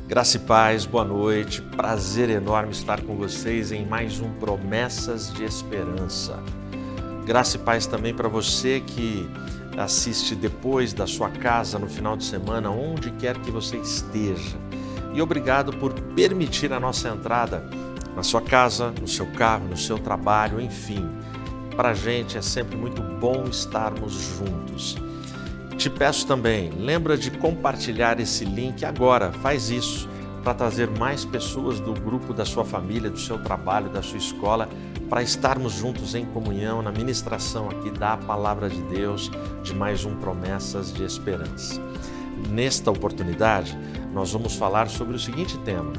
Graça e paz, boa noite, prazer enorme estar com vocês em mais um Promessas de Esperança. Graça e paz também para você que assiste depois da sua casa no final de semana, onde quer que você esteja. E obrigado por permitir a nossa entrada na sua casa, no seu carro, no seu trabalho, enfim. Para a gente é sempre muito bom estarmos juntos. Te peço também, lembra de compartilhar esse link agora, faz isso para trazer mais pessoas do grupo da sua família, do seu trabalho, da sua escola, para estarmos juntos em comunhão, na ministração aqui da Palavra de Deus, de mais um Promessas de Esperança. Nesta oportunidade, nós vamos falar sobre o seguinte tema: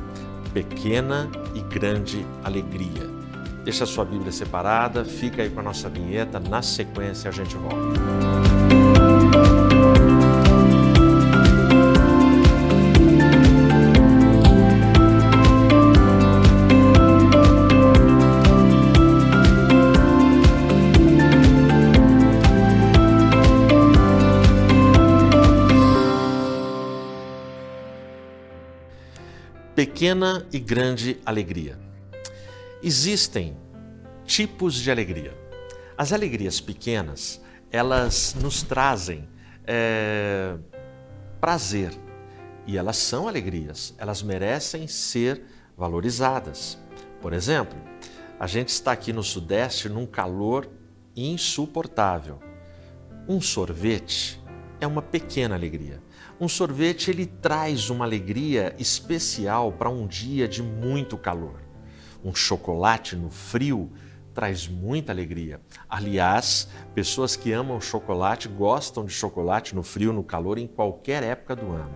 pequena e grande alegria. Deixa a sua Bíblia separada, fica aí com a nossa vinheta, na sequência a gente volta. Pequena e grande alegria. Existem tipos de alegria. As alegrias pequenas, elas nos trazem prazer. E elas são alegrias, elas merecem ser valorizadas. Por exemplo, a gente está aqui no Sudeste num calor insuportável. Um sorvete é uma pequena alegria. Um sorvete, ele traz uma alegria especial para um dia de muito calor. Um chocolate no frio traz muita alegria. Aliás, pessoas que amam chocolate gostam de chocolate no frio, no calor, em qualquer época do ano.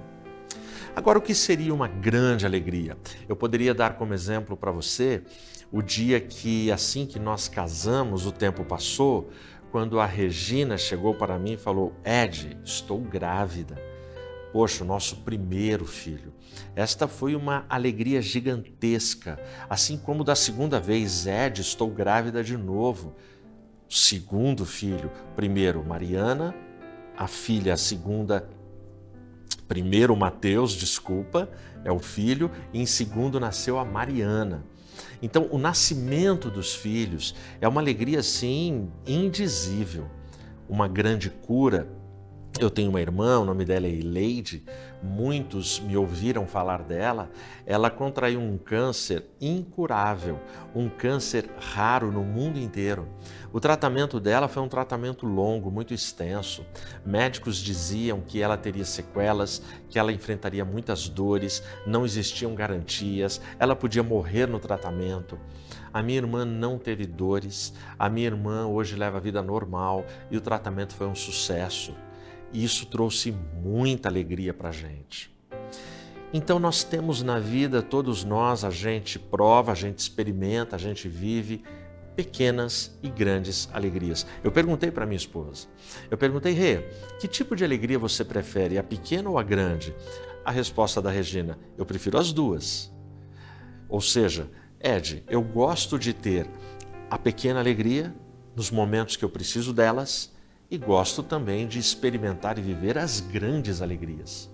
Agora, o que seria uma grande alegria? Eu poderia dar como exemplo para você o dia que, assim que nós casamos, o tempo passou, quando a Regina chegou para mim e falou: Ed, estou grávida. Poxa, o nosso primeiro filho. Esta foi uma alegria gigantesca, assim como da segunda vez, Ed, estou grávida de novo. Segundo filho, primeiro Mariana, a filha, a segunda, primeiro Mateus, desculpa, é o filho, e em segundo nasceu a Mariana. Então, o nascimento dos filhos é uma alegria, assim, indizível, uma grande cura. Eu tenho uma irmã, o nome dela é Eleide, muitos me ouviram falar dela. Ela contraiu um câncer incurável, um câncer raro no mundo inteiro. O tratamento dela foi um tratamento longo, muito extenso. Médicos diziam que ela teria sequelas, que ela enfrentaria muitas dores, não existiam garantias, ela podia morrer no tratamento. A minha irmã não teve dores, a minha irmã hoje leva a vida normal e o tratamento foi um sucesso. E isso trouxe muita alegria para a gente. Então nós temos na vida, todos nós, a gente prova, a gente experimenta, a gente vive pequenas e grandes alegrias. Eu perguntei para minha esposa, Rê, que tipo de alegria você prefere, a pequena ou a grande? A resposta da Regina: eu prefiro as duas. Ou seja, Ed, eu gosto de ter a pequena alegria nos momentos que eu preciso delas, e gosto também de experimentar e viver as grandes alegrias.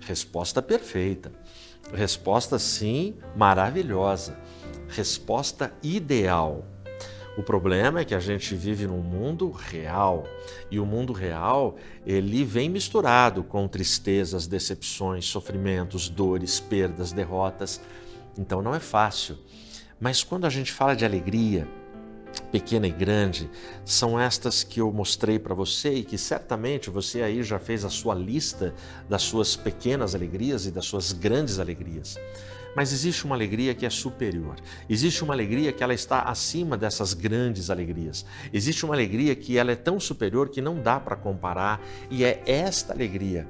Resposta perfeita. Resposta, sim, maravilhosa. Resposta ideal. O problema é que a gente vive num mundo real. E o mundo real, ele vem misturado com tristezas, decepções, sofrimentos, dores, perdas, derrotas. Então não é fácil. Mas quando a gente fala de alegria, pequena e grande, são estas que eu mostrei para você e que certamente você aí já fez a sua lista das suas pequenas alegrias e das suas grandes alegrias. Mas existe uma alegria que é superior. Existe uma alegria que ela está acima dessas grandes alegrias. Existe uma alegria que ela é tão superior que não dá para comparar, e é esta alegria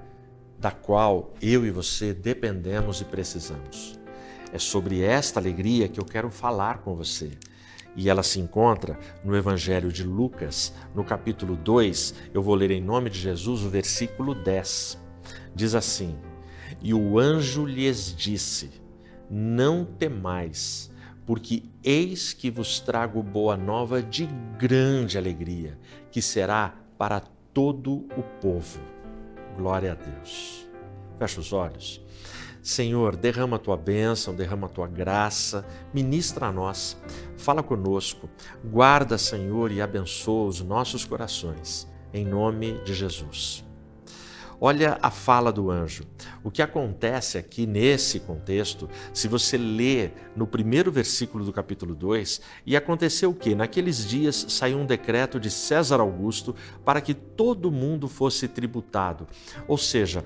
da qual eu e você dependemos e precisamos. É sobre esta alegria que eu quero falar com você. E ela se encontra no Evangelho de Lucas, no capítulo 2, eu vou ler em nome de Jesus o versículo 10. Diz assim: E o anjo lhes disse: Não temais, porque eis que vos trago boa nova de grande alegria, que será para todo o povo. Glória a Deus. Fecha os olhos. Senhor, derrama a tua bênção, derrama a tua graça, ministra a nós, fala conosco, guarda, Senhor, e abençoa os nossos corações, em nome de Jesus. Olha a fala do anjo. O que acontece aqui nesse contexto, se você ler no primeiro versículo do capítulo 2, e aconteceu o quê? Naqueles dias saiu um decreto de César Augusto para que todo mundo fosse tributado. Ou seja,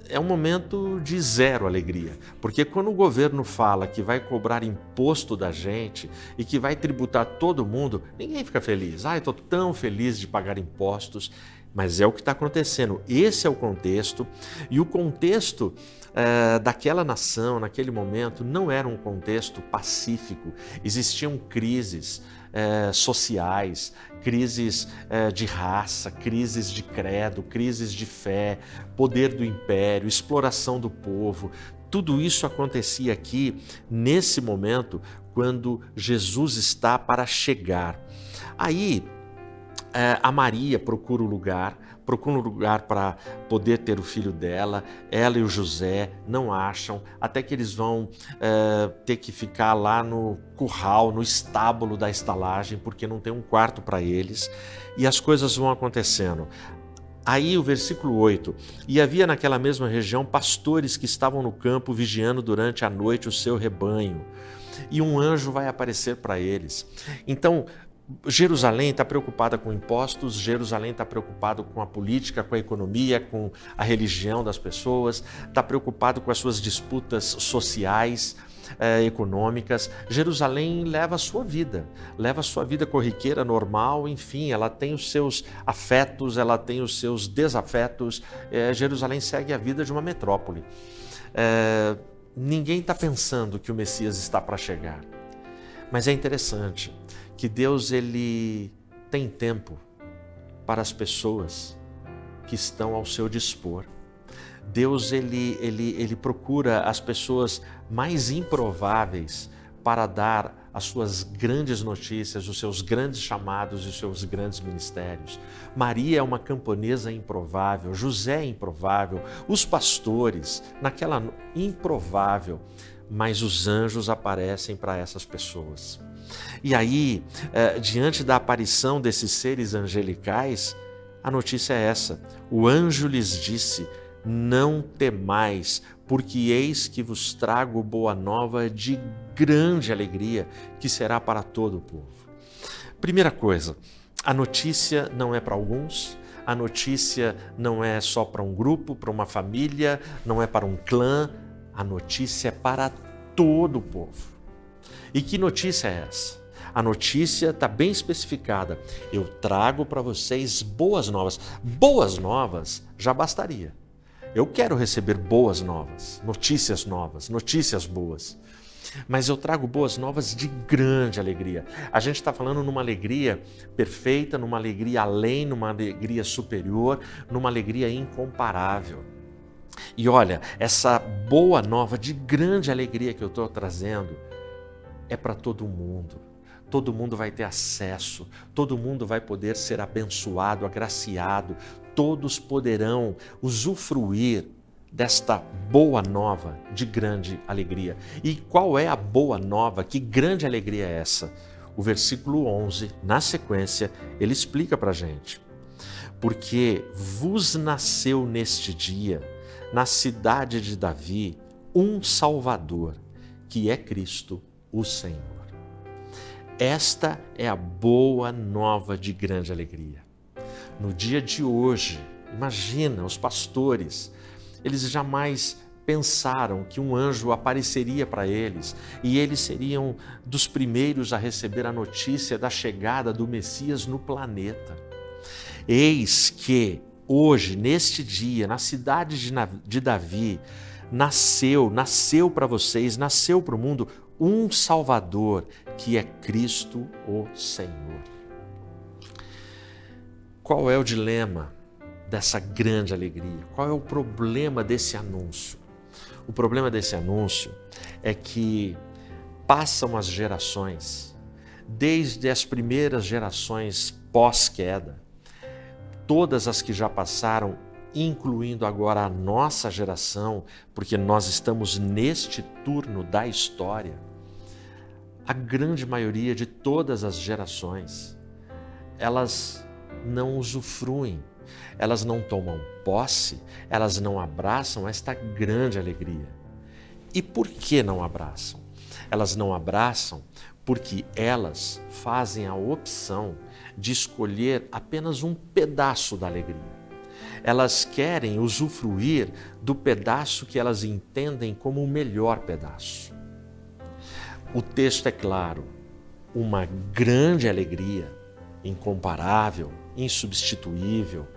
é um momento de zero alegria, porque quando o governo fala que vai cobrar imposto da gente e que vai tributar todo mundo, ninguém fica feliz. Eu estou tão feliz de pagar impostos. Mas é o que está acontecendo, esse é o contexto, e o contexto daquela nação, naquele momento, não era um contexto pacífico, existiam crises sociais, crises de raça, crises de credo, crises de fé, poder do império, exploração do povo. Tudo isso acontecia aqui, nesse momento, quando Jesus está para chegar. Aí, a Maria procura um lugar para poder ter o filho dela, ela e o José não acham, até que eles vão ter que ficar lá no curral, no estábulo da estalagem, porque não tem um quarto para eles, e as coisas vão acontecendo. Aí o versículo 8, e havia naquela mesma região pastores que estavam no campo vigiando durante a noite o seu rebanho, e um anjo vai aparecer para eles. Então, Jerusalém está preocupada com impostos, Jerusalém está preocupado com a política, com a economia, com a religião das pessoas, está preocupado com as suas disputas sociais, econômicas. Jerusalém leva a sua vida corriqueira, normal, enfim, ela tem os seus afetos, ela tem os seus desafetos. Jerusalém segue a vida de uma metrópole. Ninguém está pensando que o Messias está para chegar, mas é interessante que Deus ele tem tempo para as pessoas que estão ao seu dispor. Deus ele procura as pessoas mais improváveis para dar as suas grandes notícias, os seus grandes chamados e os seus grandes ministérios. Maria é uma camponesa improvável, José é improvável, os pastores, naquela improvável, mas os anjos aparecem para essas pessoas. E aí, diante da aparição desses seres angelicais, a notícia é essa: o anjo lhes disse, não temais, porque eis que vos trago boa nova de grande alegria, que será para todo o povo. Primeira coisa, a notícia não é para alguns, a notícia não é só para um grupo, para uma família, não é para um clã, a notícia é para todo o povo. E que notícia é essa? A notícia está bem especificada. Eu trago para vocês boas novas. Boas novas já bastaria. Eu quero receber boas novas, notícias boas. Mas eu trago boas novas de grande alegria. A gente está falando numa alegria perfeita, numa alegria além, numa alegria superior, numa alegria incomparável. E olha, essa boa nova de grande alegria que eu estou trazendo é para todo mundo. Todo mundo vai ter acesso, todo mundo vai poder ser abençoado, agraciado, todos poderão usufruir desta boa nova de grande alegria. E qual é a boa nova? Que grande alegria é essa? O versículo 11, na sequência, ele explica para a gente. Porque vos nasceu neste dia, na cidade de Davi, um Salvador, que é Cristo, o Senhor. Esta é a boa nova de grande alegria. No dia de hoje, imagina, os pastores, eles jamais pensaram que um anjo apareceria para eles e eles seriam dos primeiros a receber a notícia da chegada do Messias no planeta. Eis que hoje, neste dia, na cidade de Davi, nasceu para vocês, nasceu para o mundo um Salvador, que é Cristo o Senhor. Qual é o dilema dessa grande alegria? Qual é o problema desse anúncio? O problema desse anúncio é que passam as gerações, desde as primeiras gerações pós-queda, todas as que já passaram incluindo agora a nossa geração, porque nós estamos neste turno da história, a grande maioria de todas as gerações, elas não usufruem, elas não tomam posse, elas não abraçam esta grande alegria. E por que não abraçam? Elas não abraçam porque elas fazem a opção de escolher apenas um pedaço da alegria. Elas querem usufruir do pedaço que elas entendem como o melhor pedaço. O texto é claro, uma grande alegria, incomparável, insubstituível,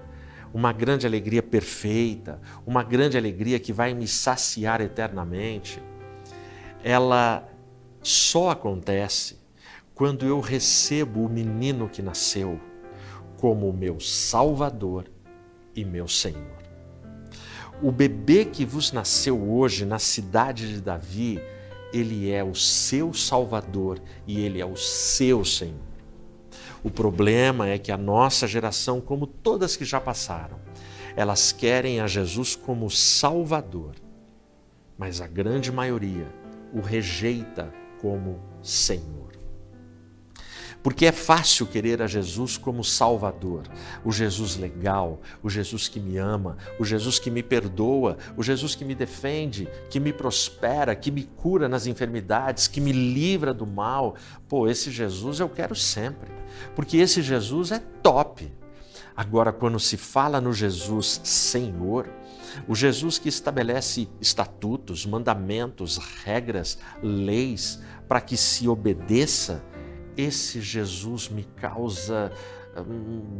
uma grande alegria perfeita, uma grande alegria que vai me saciar eternamente, ela só acontece quando eu recebo o menino que nasceu como meu Salvador e meu Senhor. O bebê que vos nasceu hoje na cidade de Davi, ele é o seu Salvador e ele é o seu Senhor. O problema é que a nossa geração, como todas que já passaram, elas querem a Jesus como Salvador, mas a grande maioria o rejeita como Senhor. Porque é fácil querer a Jesus como Salvador, o Jesus legal, o Jesus que me ama, o Jesus que me perdoa, o Jesus que me defende, que me prospera, que me cura nas enfermidades, que me livra do mal. Pô, esse Jesus eu quero sempre, porque esse Jesus é top. Agora, quando se fala no Jesus Senhor, o Jesus que estabelece estatutos, mandamentos, regras, leis para que se obedeça, esse Jesus me causa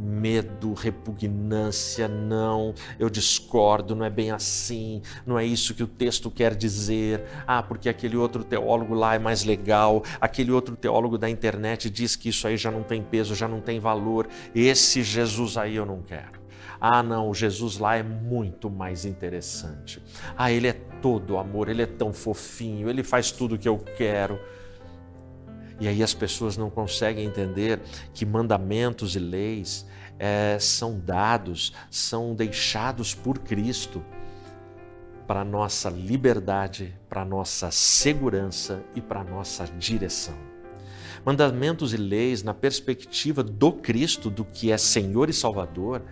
medo, repugnância, não, eu discordo, não é bem assim, não é isso que o texto quer dizer, porque aquele outro teólogo lá é mais legal, aquele outro teólogo da internet diz que isso aí já não tem peso, já não tem valor, esse Jesus aí eu não quero. Não, o Jesus lá é muito mais interessante. Ele é todo amor, ele é tão fofinho, ele faz tudo o que eu quero. E aí as pessoas não conseguem entender que mandamentos e leis são dados, são deixados por Cristo para a nossa liberdade, para a nossa segurança e para a nossa direção. Mandamentos e leis, na perspectiva do Cristo, do que é Senhor e Salvador,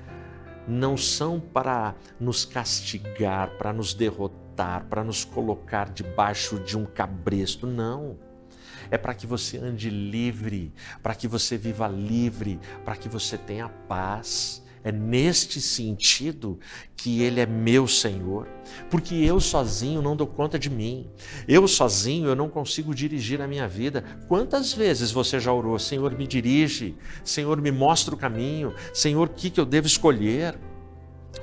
não são para nos castigar, para nos derrotar, para nos colocar debaixo de um cabresto, não. É para que você ande livre, para que você viva livre, para que você tenha paz. É neste sentido que Ele é meu Senhor, porque eu sozinho não dou conta de mim. Eu sozinho eu não consigo dirigir a minha vida. Quantas vezes você já orou, Senhor, me dirige, Senhor, me mostra o caminho, Senhor, o que eu devo escolher?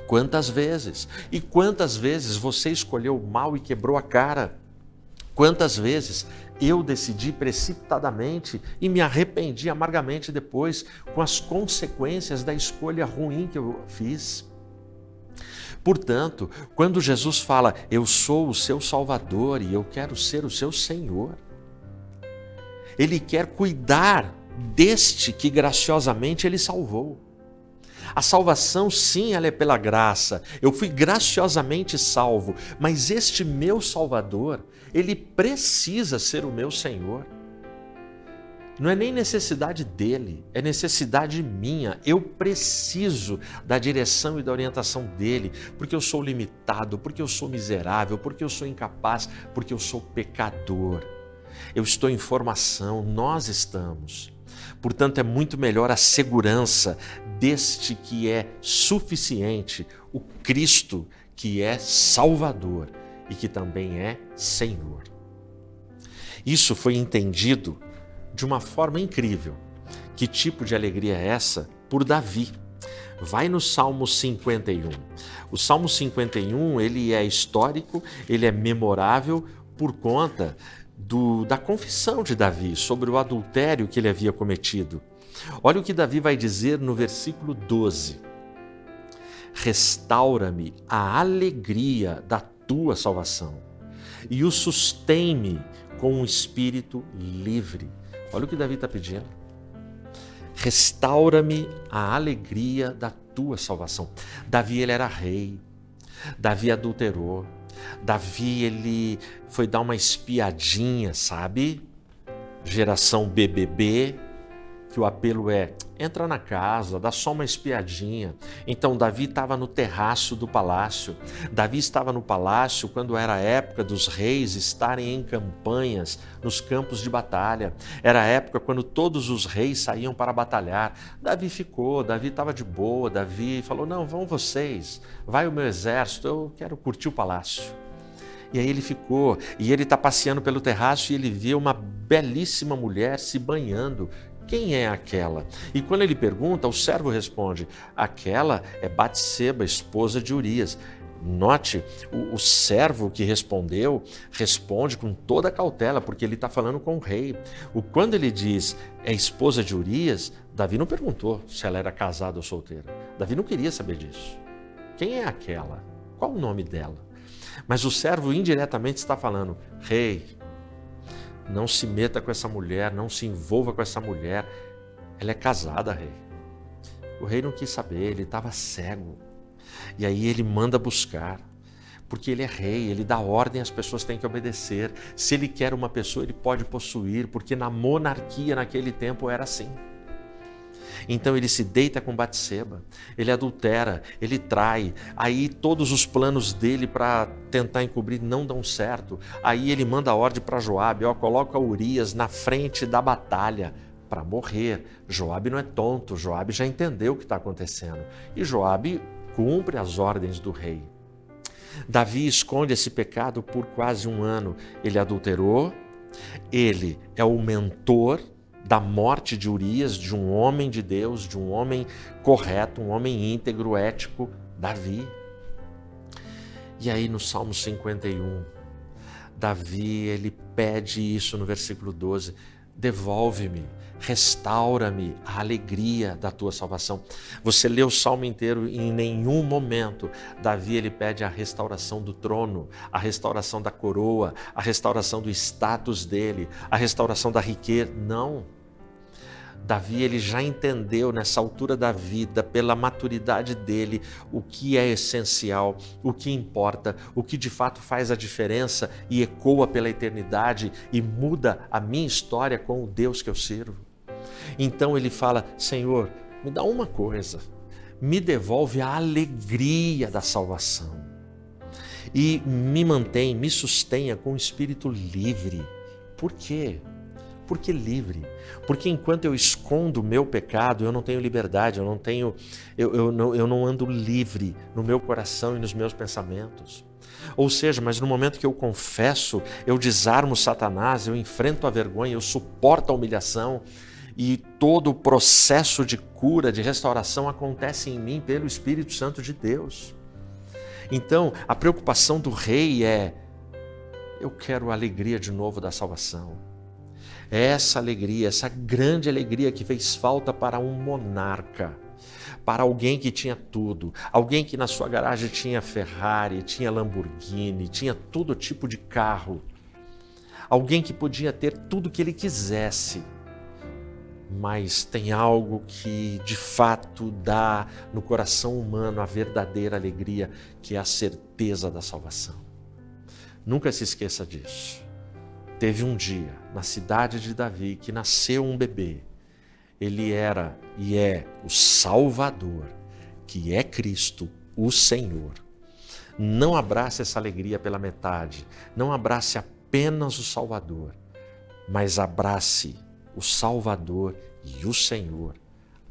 Quantas vezes? E quantas vezes você escolheu o mal e quebrou a cara? Quantas vezes eu decidi precipitadamente e me arrependi amargamente depois com as consequências da escolha ruim que eu fiz? Portanto, quando Jesus fala, eu sou o seu Salvador e eu quero ser o seu Senhor, Ele quer cuidar deste que graciosamente Ele salvou. A salvação, sim, ela é pela graça. Eu fui graciosamente salvo, mas este meu Salvador, Ele precisa ser o meu Senhor. Não é nem necessidade dele, é necessidade minha. Eu preciso da direção e da orientação dele, porque eu sou limitado, porque eu sou miserável, porque eu sou incapaz, porque eu sou pecador. Eu estou em formação, nós estamos. Portanto, é muito melhor a segurança deste que é suficiente, o Cristo que é Salvador e que também é Senhor. Isso foi entendido de uma forma incrível. Que tipo de alegria é essa? Por Davi. Vai no Salmo 51. O Salmo 51, ele é histórico, ele é memorável por conta da confissão de Davi sobre o adultério que ele havia cometido. Olha o que Davi vai dizer no versículo 12. Restaura-me a alegria da tua salvação e o sustém-me com um espírito livre. Olha o que Davi está pedindo. restaura-me a alegria da tua salvação. Davi, ele era rei. Davi adulterou. Davi, ele foi dar uma espiadinha, sabe? Geração BBB, que o apelo é: entra na casa, dá só uma espiadinha. Então Davi estava no terraço do palácio. Davi estava no palácio quando era a época dos reis estarem em campanhas nos campos de batalha. Era a época quando todos os reis saíam para batalhar. Davi ficou, Davi estava de boa. Davi falou: não, vão vocês, vai o meu exército, eu quero curtir o palácio. E aí ele ficou, e ele está passeando pelo terraço e ele vê uma belíssima mulher se banhando. Quem é aquela? E quando ele pergunta, o servo responde: aquela é Batseba, esposa de Urias. Note, o servo que respondeu, responde com toda a cautela, porque ele está falando com o rei. Quando ele diz é esposa de Urias, Davi não perguntou se ela era casada ou solteira. Davi não queria saber disso. Quem é aquela? Qual o nome dela? Mas o servo indiretamente está falando: rei, não se meta com essa mulher, não se envolva com essa mulher. Ela é casada, rei. O rei não quis saber, ele estava cego. E aí ele manda buscar, porque ele é rei, ele dá ordem, as pessoas têm que obedecer. Se ele quer uma pessoa, ele pode possuir, porque na monarquia naquele tempo era assim. Então ele se deita com Batseba, ele adultera, ele trai, aí todos os planos dele para tentar encobrir não dão certo. Aí ele manda a ordem para Joabe: coloca Urias na frente da batalha para morrer. Joabe não é tonto, Joabe já entendeu o que está acontecendo. E Joabe cumpre as ordens do rei. Davi esconde esse pecado por quase um ano. Ele adulterou, ele é o mentor da morte de Urias, de um homem de Deus, de um homem correto, um homem íntegro, ético, Davi. E aí no Salmo 51, Davi, ele pede isso no versículo 12: devolve-me, restaura-me a alegria da tua salvação. Você lê o salmo inteiro e em nenhum momento Davi, ele pede a restauração do trono, a restauração da coroa, a restauração do status dele, a restauração da riqueza. Não. Davi, ele já entendeu nessa altura da vida, pela maturidade dele, o que é essencial, o que importa, o que de fato faz a diferença e ecoa pela eternidade e muda a minha história com o Deus que eu sirvo. Então ele fala: Senhor, me dá uma coisa, me devolve a alegria da salvação e me mantém, me sustenha com o espírito livre. Por quê? Porque livre. Porque enquanto eu escondo o meu pecado, eu não tenho liberdade, eu não ando livre no meu coração e nos meus pensamentos. Ou seja, mas no momento que eu confesso, eu desarmo Satanás, eu enfrento a vergonha, eu suporto a humilhação e todo o processo de cura, de restauração acontece em mim pelo Espírito Santo de Deus. Então, a preocupação do rei é: eu quero a alegria de novo da salvação. Essa alegria, essa grande alegria que fez falta para um monarca, para alguém que tinha tudo, alguém que na sua garagem tinha Ferrari, tinha Lamborghini, tinha todo tipo de carro, alguém que podia ter tudo que ele quisesse, mas tem algo que de fato dá no coração humano a verdadeira alegria, que é a certeza da salvação. Nunca se esqueça disso. Teve um dia, na cidade de Davi, que nasceu um bebê. Ele era e é o Salvador, que é Cristo, o Senhor. Não abrace essa alegria pela metade, não abrace apenas o Salvador, mas abrace o Salvador e o Senhor.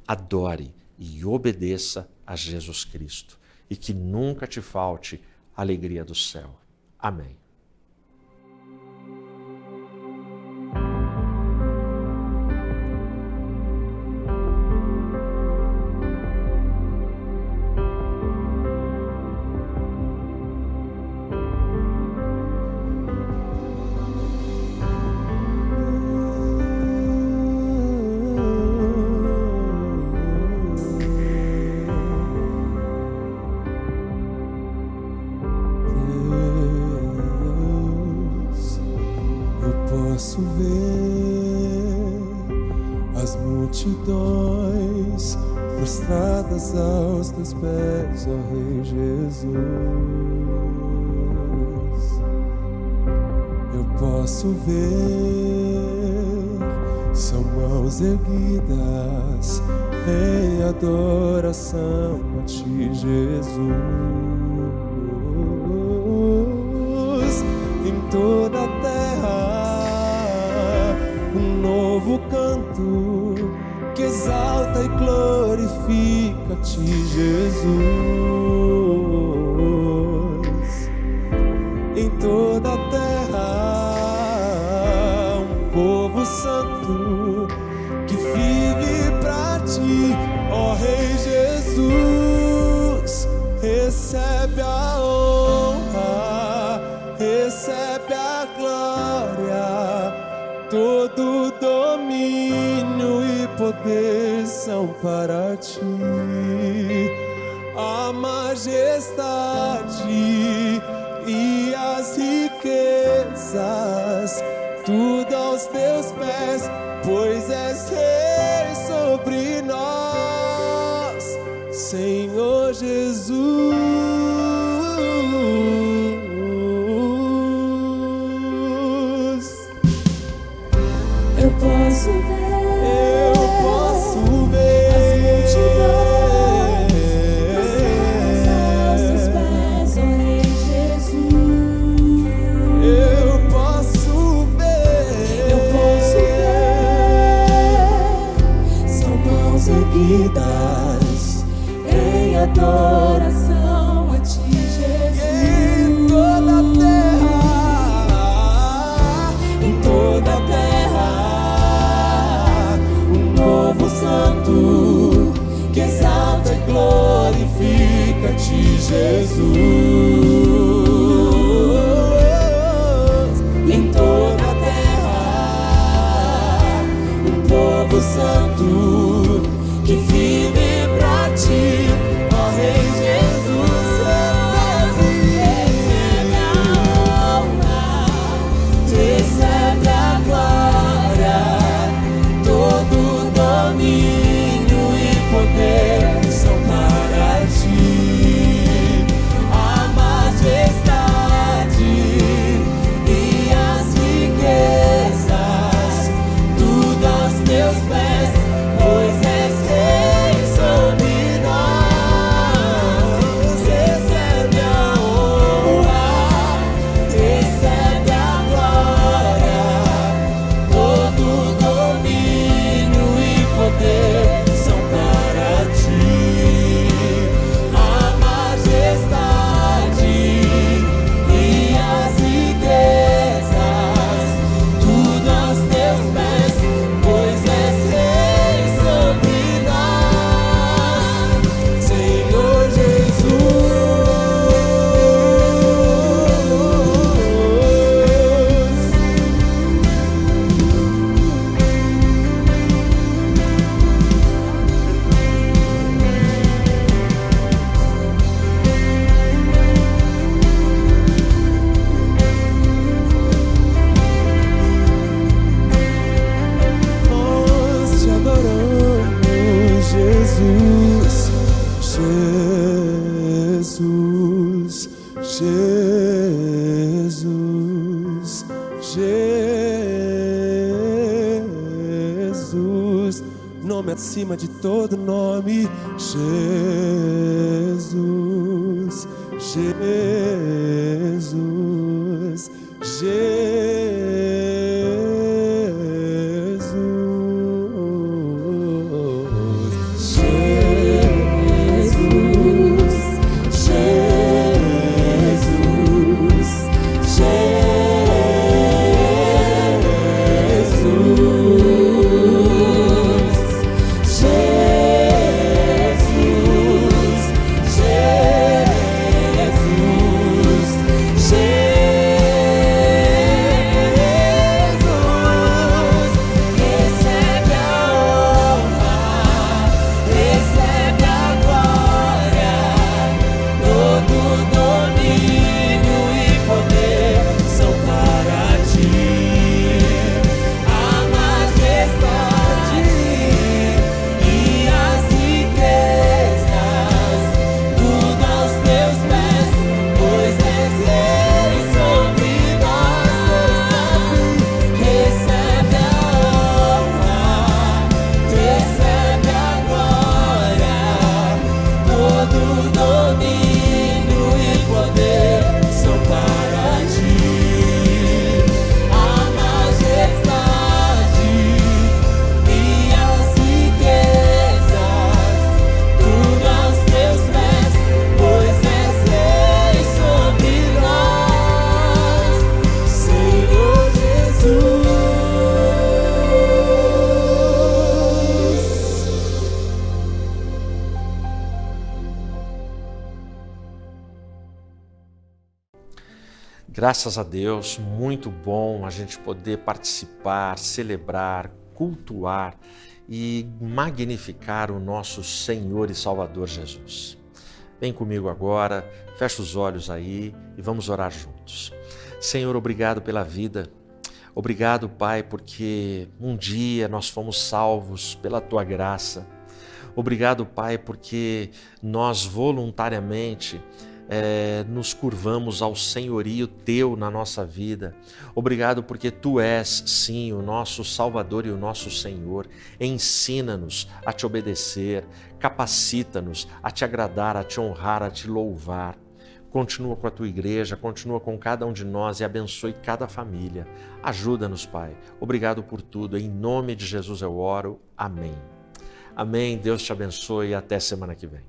Adore e obedeça a Jesus Cristo, e que nunca te falte a alegria do céu. Amém. Posso ver as multidões prostradas aos teus pés, ó Rei Jesus. Eu posso ver, são mãos erguidas em adoração a ti, Jesus. Em toda a terra um novo canto que exalta e glorifica a ti, Jesus. Em toda a terra um povo santo que vive pra ti, ó Rei Jesus. Recebe a honra, recebe a glória, todo domínio e poder são para ti. A majestade e as riquezas, tudo aos teus pés, pois és Rei sobre nós, Senhor Jesus. Eu posso ver as multidões prostradas aos teus pés, ó Rei Jesus. Eu posso ver, são mãos erguidas em adoração a ti, Jesus. em toda a terra, um novo santo que exalta e glorifica a ti, Jesus. Em toda a terra, um povo santo que vive pra ti, ó Rei Jesus. Recebe a honra, recebe a glória, todo domínio e poder são para ti. A majestade e as riquezas, tudo aos teus pés, pois és Rei sobre nós. Recebe a honra, recebe a glória, todo domínio e poder são para ti. A majestade e as riquezas, tudo aos teus pés, pois és Rei sobre nós, Senhor Jesus. Nós te adoramos, Jesus, Jesus, Jesus, Jesus. Nome acima de todo nome, Jesus, Jesus, Jesus. Graças a Deus, muito bom a gente poder participar, celebrar, cultuar e magnificar o nosso Senhor e Salvador Jesus. Vem comigo agora, fecha os olhos aí e vamos orar juntos. Senhor, obrigado pela vida. Obrigado, Pai, porque um dia nós fomos salvos pela Tua graça. Obrigado, Pai, porque nós voluntariamente nos curvamos ao senhorio Teu na nossa vida. Obrigado porque Tu és, sim, o nosso Salvador e o nosso Senhor. Ensina-nos a Te obedecer, capacita-nos a Te agradar, a Te honrar, a Te louvar. Continua com a Tua igreja, continua com cada um de nós e abençoe cada família. Ajuda-nos, Pai. Obrigado por tudo. Em nome de Jesus eu oro. Amém. Amém. Deus te abençoe e até semana que vem.